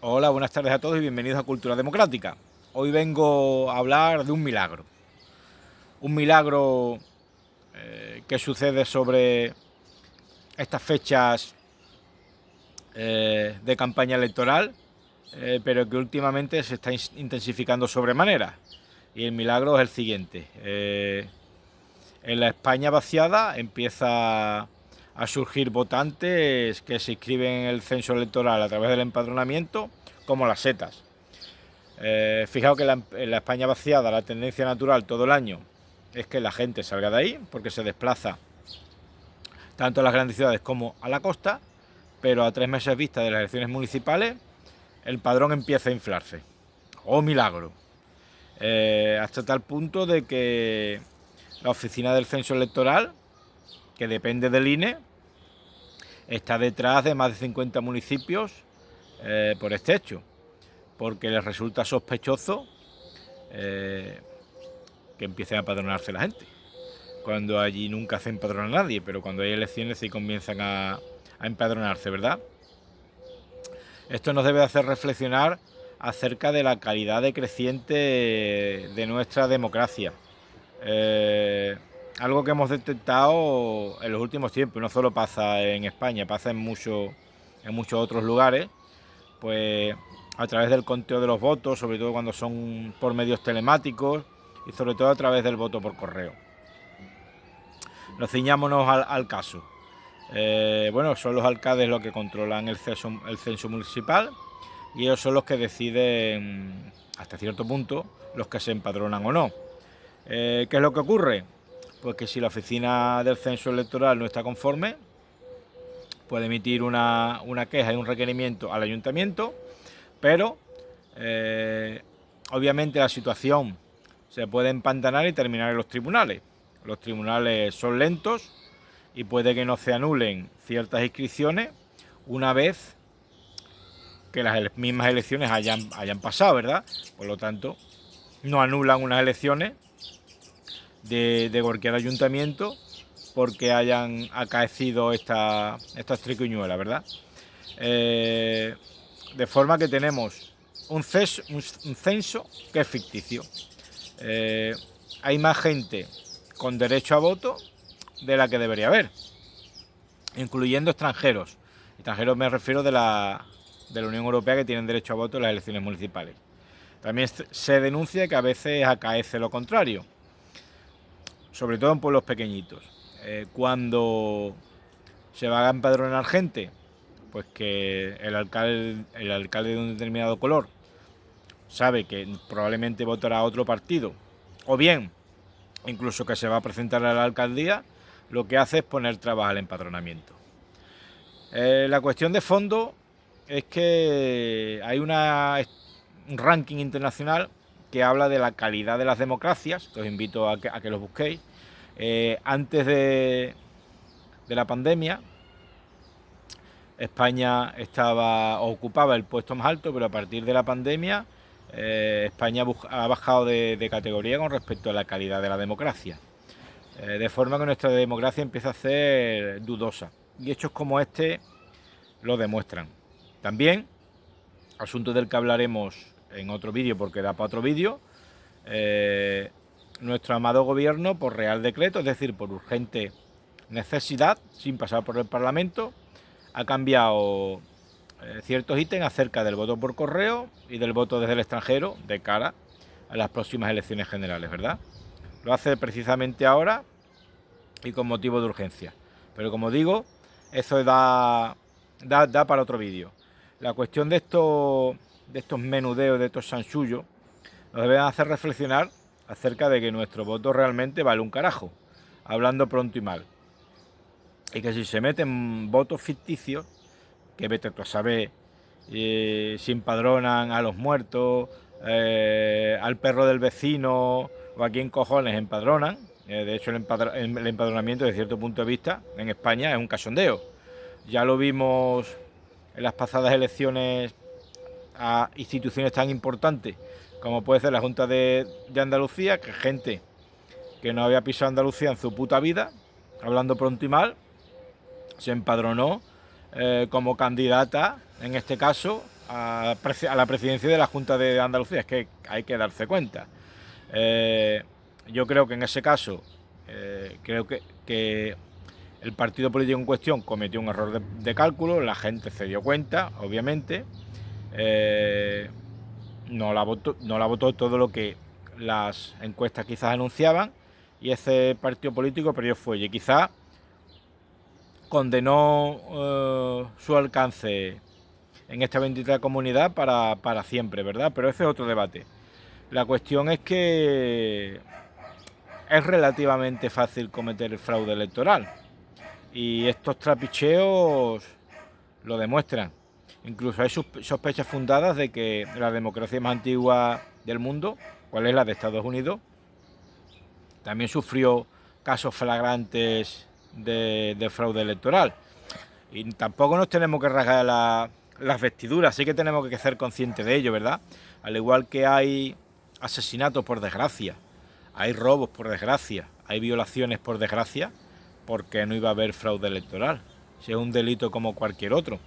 Hola, buenas tardes a todos y bienvenidos a Cultura Democrática. Hoy vengo a hablar de un milagro. Un milagro que sucede sobre estas fechas de campaña electoral, pero que últimamente se está intensificando sobremanera. Y el milagro es el siguiente. En la España vaciada empieza a surgir votantes que se inscriben en el censo electoral a través del empadronamiento como las setas. Fijaos que en la España vaciada la tendencia natural todo el año es que la gente salga de ahí porque se desplaza tanto a las grandes ciudades como a la costa, pero a 3 meses vista de las elecciones municipales el padrón empieza a inflarse. ¡Oh, milagro! Hasta tal punto de que la oficina del censo electoral, que depende del INE, está detrás de más de 50 municipios por este hecho, porque les resulta sospechoso que empiecen a padronarse la gente, cuando allí nunca se empadrona a nadie, pero cuando hay elecciones sí comienzan a empadronarse, ¿verdad? Esto nos debe hacer reflexionar acerca de la calidad decreciente de nuestra democracia. Algo que hemos detectado en los últimos tiempos, no solo pasa en España, pasa en muchos otros lugares, pues a través del conteo de los votos, sobre todo cuando son por medios telemáticos y sobre todo a través del voto por correo. Nos ciñámonos al caso. Bueno, son los alcaldes los que controlan el censo municipal y ellos son los que deciden, hasta cierto punto, los que se empadronan o no. ¿Qué es lo que ocurre? Pues que si la oficina del censo electoral no está conforme, puede emitir una queja y un requerimiento al ayuntamiento, pero obviamente la situación se puede empantanar y terminar en los tribunales. Los tribunales son lentos y puede que no se anulen ciertas inscripciones una vez que las mismas elecciones hayan pasado, ¿verdad? Por lo tanto, no anulan unas elecciones de cualquier ayuntamiento porque hayan acaecido estas triquiñuelas, ¿verdad? De forma que tenemos un censo que es ficticio. Hay más gente con derecho a voto de la que debería haber, incluyendo extranjeros. Extranjeros me refiero de la Unión Europea, que tienen derecho a voto en las elecciones municipales. También se denuncia que a veces acaece lo contrario, sobre todo en pueblos pequeñitos. Cuando se va a empadronar gente, pues que el alcalde de un determinado color sabe que probablemente votará a otro partido, o bien incluso que se va a presentar a la alcaldía, lo que hace es poner trabas al empadronamiento. La cuestión de fondo es que hay un ranking internacional que habla de la calidad de las democracias, que os invito a que los busquéis. Antes de la pandemia, España ocupaba el puesto más alto, pero a partir de la pandemia España ha bajado de categoría con respecto a la calidad de la democracia. De forma que nuestra democracia empieza a ser dudosa. Y hechos como este lo demuestran. También, asunto del que hablaremos en otro vídeo porque da para otro vídeo, nuestro amado gobierno, por real decreto, es decir, por urgente necesidad, sin pasar por el Parlamento, ha cambiado ciertos ítems acerca del voto por correo y del voto desde el extranjero de cara a las próximas elecciones generales, ¿verdad? Lo hace precisamente ahora y con motivo de urgencia. Pero como digo, eso da para otro vídeo. La cuestión de estos menudeos, de estos chanchullos, nos deben hacer reflexionar acerca de que nuestro voto realmente vale un carajo, hablando pronto y mal. Y que si se meten votos ficticios, que vete tú a saber si empadronan a los muertos, al perro del vecino o a quién cojones empadronan. De hecho, el empadronamiento, desde cierto punto de vista, en España es un cachondeo. Ya lo vimos en las pasadas elecciones a instituciones tan importantes como puede ser la Junta de Andalucía, que gente que no había pisado Andalucía en su puta vida, hablando pronto y mal, se empadronó como candidata, en este caso, a la presidencia de la Junta de Andalucía. Es que hay que darse cuenta. Yo creo que en ese caso, creo que el partido político en cuestión cometió un error de cálculo, la gente se dio cuenta, obviamente, no la votó todo lo que las encuestas quizás anunciaban, y ese partido político perdió fuelle. Y quizás condenó su alcance en esta bendita comunidad para siempre, ¿verdad? Pero ese es otro debate. La cuestión es que es relativamente fácil cometer el fraude electoral, y estos trapicheos lo demuestran. Incluso hay sospechas fundadas de que la democracia más antigua del mundo, cual es la de Estados Unidos, también sufrió casos flagrantes de fraude electoral. Y tampoco nos tenemos que rasgar las vestiduras, sí que tenemos que ser conscientes de ello, ¿verdad? Al igual que hay asesinatos por desgracia, hay robos por desgracia, hay violaciones por desgracia, porque no iba a haber fraude electoral, si es un delito como cualquier otro.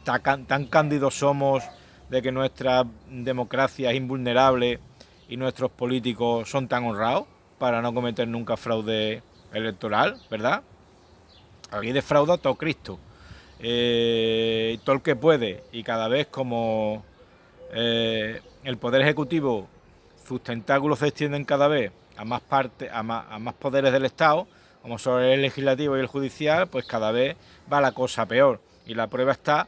Tan cándidos somos de que nuestra democracia es invulnerable y nuestros políticos son tan honrados para no cometer nunca fraude electoral, ¿verdad? Aquí defrauda todo Cristo, todo el que puede, y cada vez como el Poder Ejecutivo, sus tentáculos se extienden cada vez a más poderes del Estado, como son el legislativo y el judicial, pues cada vez va la cosa peor. Y la prueba está,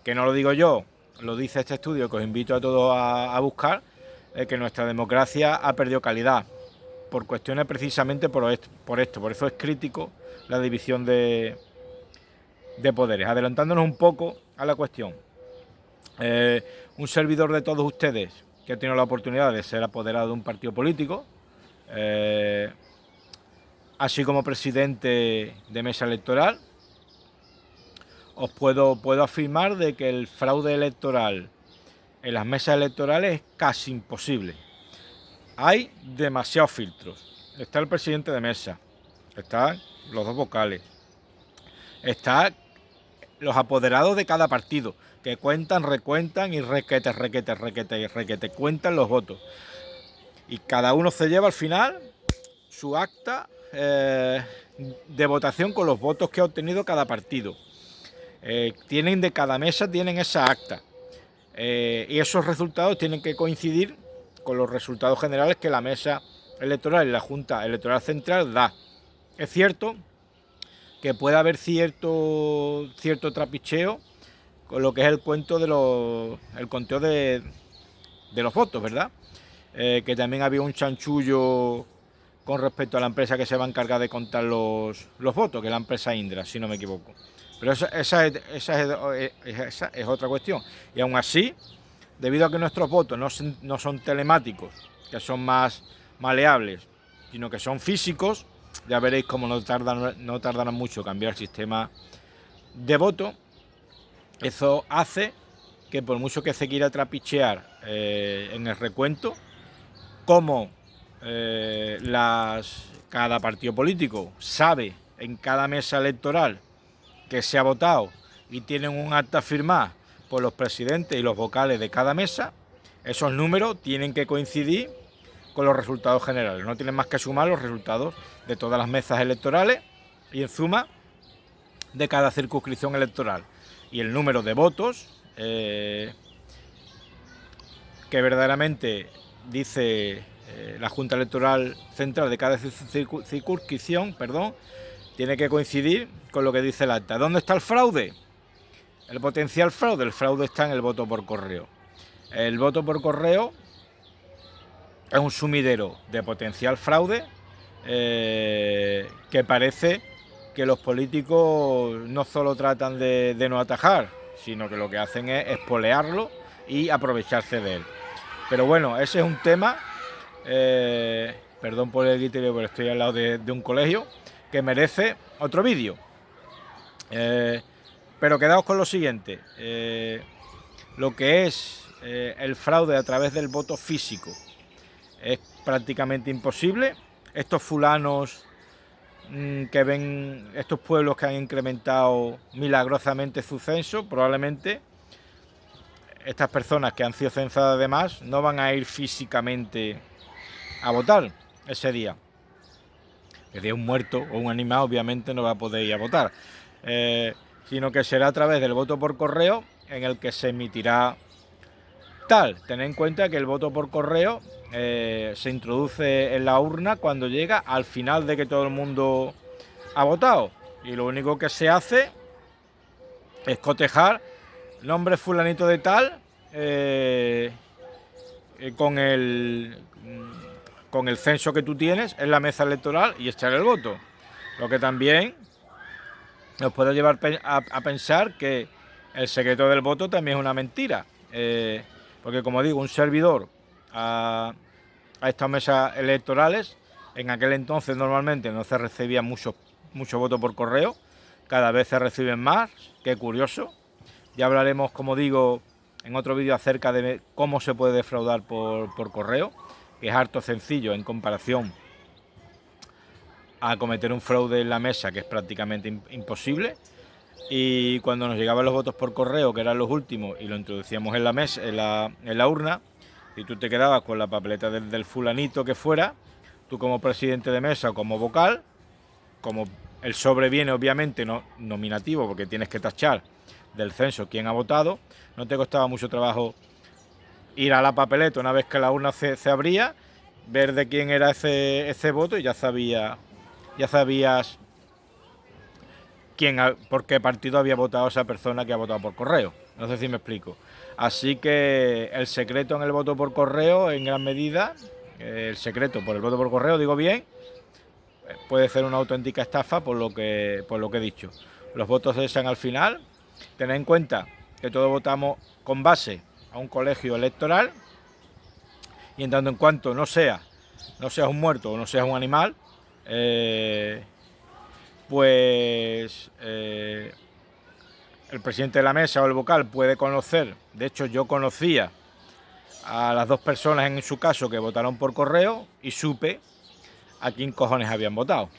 que no lo digo yo, lo dice este estudio que os invito a todos a buscar, que nuestra democracia ha perdido calidad, por cuestiones precisamente por esto. Por eso es crítico la división de poderes. Adelantándonos un poco a la cuestión. Un servidor de todos ustedes que ha tenido la oportunidad de ser apoderado de un partido político, así como presidente de mesa electoral, os puedo afirmar de que el fraude electoral en las mesas electorales es casi imposible. Hay demasiados filtros. Está el presidente de mesa, están los dos vocales, están los apoderados de cada partido, que cuentan, recuentan y requete, cuentan los votos. Y cada uno se lleva al final su acta de votación con los votos que ha obtenido cada partido. Tienen de cada mesa, tienen esa acta. Y esos resultados tienen que coincidir con los resultados generales que la mesa electoral y la Junta Electoral Central da. Es cierto que puede haber cierto trapicheo con lo que es el cuento el conteo de los votos, ¿verdad? Que también había un chanchullo con respecto a la empresa que se va a encargar de contar los votos, que es la empresa Indra, si no me equivoco. Pero esa es otra cuestión. Y aún así, debido a que nuestros votos no son telemáticos, que son más maleables, sino que son físicos, ya veréis cómo no tardará mucho cambiar el sistema de voto. Eso hace que, por mucho que se quiera trapichear en el recuento, como cada partido político sabe en cada mesa electoral que se ha votado y tienen un acta firmada por los presidentes y los vocales de cada mesa, esos números tienen que coincidir con los resultados generales. No tienen más que sumar los resultados de todas las mesas electorales y en suma de cada circunscripción electoral. Y el número de votos que verdaderamente dice la Junta Electoral Central de cada circunscripción, tiene que coincidir con lo que dice el acta. ¿Dónde está el fraude? El potencial fraude. El fraude está en el voto por correo. El voto por correo es un sumidero de potencial fraude que parece que los políticos no solo tratan de no atajar, sino que lo que hacen es espolearlo y aprovecharse de él. Pero bueno, ese es un tema, perdón por el griterío, pero estoy al lado de un colegio, que merece otro vídeo. Pero quedaos con lo siguiente, lo que es el fraude a través del voto físico es prácticamente imposible. Estos fulanos que ven, estos pueblos que han incrementado milagrosamente su censo, probablemente estas personas que han sido censadas además no van a ir físicamente a votar ese día. El día un muerto o un animal obviamente no va a poder ir a votar, sino que será a través del voto por correo en el que se emitirá tal. Tened en cuenta que el voto por correo se introduce en la urna cuando llega al final de que todo el mundo ha votado, y lo único que se hace es cotejar nombre fulanito de tal con el censo que tú tienes en la mesa electoral y echar el voto. Lo que también nos puede llevar a pensar que el secreto del voto también es una mentira, porque como digo, un servidor a estas mesas electorales, en aquel entonces normalmente no se recibían muchos votos por correo, cada vez se reciben más, qué curioso. Ya hablaremos, como digo, en otro vídeo acerca de cómo se puede defraudar por correo, que es harto sencillo en comparación a cometer un fraude en la mesa, que es prácticamente imposible. Y cuando nos llegaban los votos por correo, que eran los últimos, y lo introducíamos en la mesa, en la urna, y tú te quedabas con la papeleta del fulanito que fuera, tú como presidente de mesa o como vocal, como el sobre viene obviamente no nominativo, porque tienes que tachar del censo quién ha votado, no te costaba mucho trabajo ir a la papeleta una vez que la urna se abría, ver de quién era ese voto, y ya sabías por qué partido había votado esa persona que ha votado por correo. No sé si me explico. Así que el secreto en el voto por correo, en gran medida, el secreto por el voto por correo, digo bien, puede ser una auténtica estafa por lo que he dicho. Los votos se echan al final. Tened en cuenta que todos votamos con base a un colegio electoral, y en tanto en cuanto no seas un muerto o no seas un animal, pues el presidente de la mesa o el vocal puede conocer. De hecho, yo conocía a las dos personas en su caso que votaron por correo y supe a quién cojones habían votado.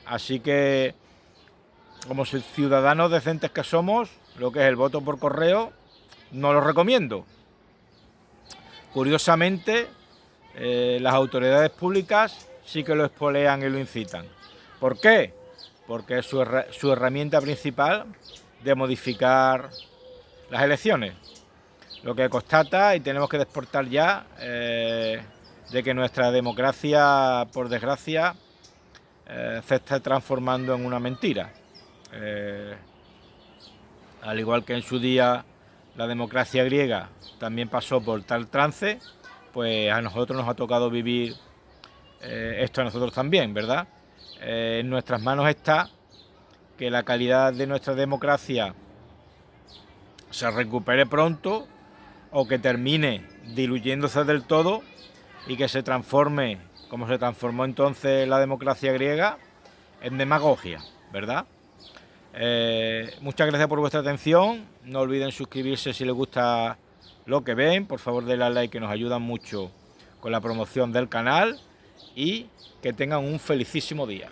Así que, como ciudadanos decentes que somos, lo que es el voto por correo no lo recomiendo. Curiosamente, las autoridades públicas sí que lo espolean y lo incitan. ¿Por qué? Porque es su herramienta principal de modificar las elecciones. Lo que constata, y tenemos que exportar ya, de que nuestra democracia, por desgracia, se está transformando en una mentira. Al igual que en su día la democracia griega también pasó por tal trance, pues a nosotros nos ha tocado vivir esto a nosotros también, ¿verdad? En nuestras manos está que la calidad de nuestra democracia se recupere pronto, o que termine diluyéndose del todo y que se transforme, como se transformó entonces la democracia griega, en demagogia, ¿verdad? Muchas gracias por vuestra atención. No olviden suscribirse si les gusta lo que ven. Por favor, denle al like, que nos ayudan mucho con la promoción del canal, y que tengan un felicísimo día.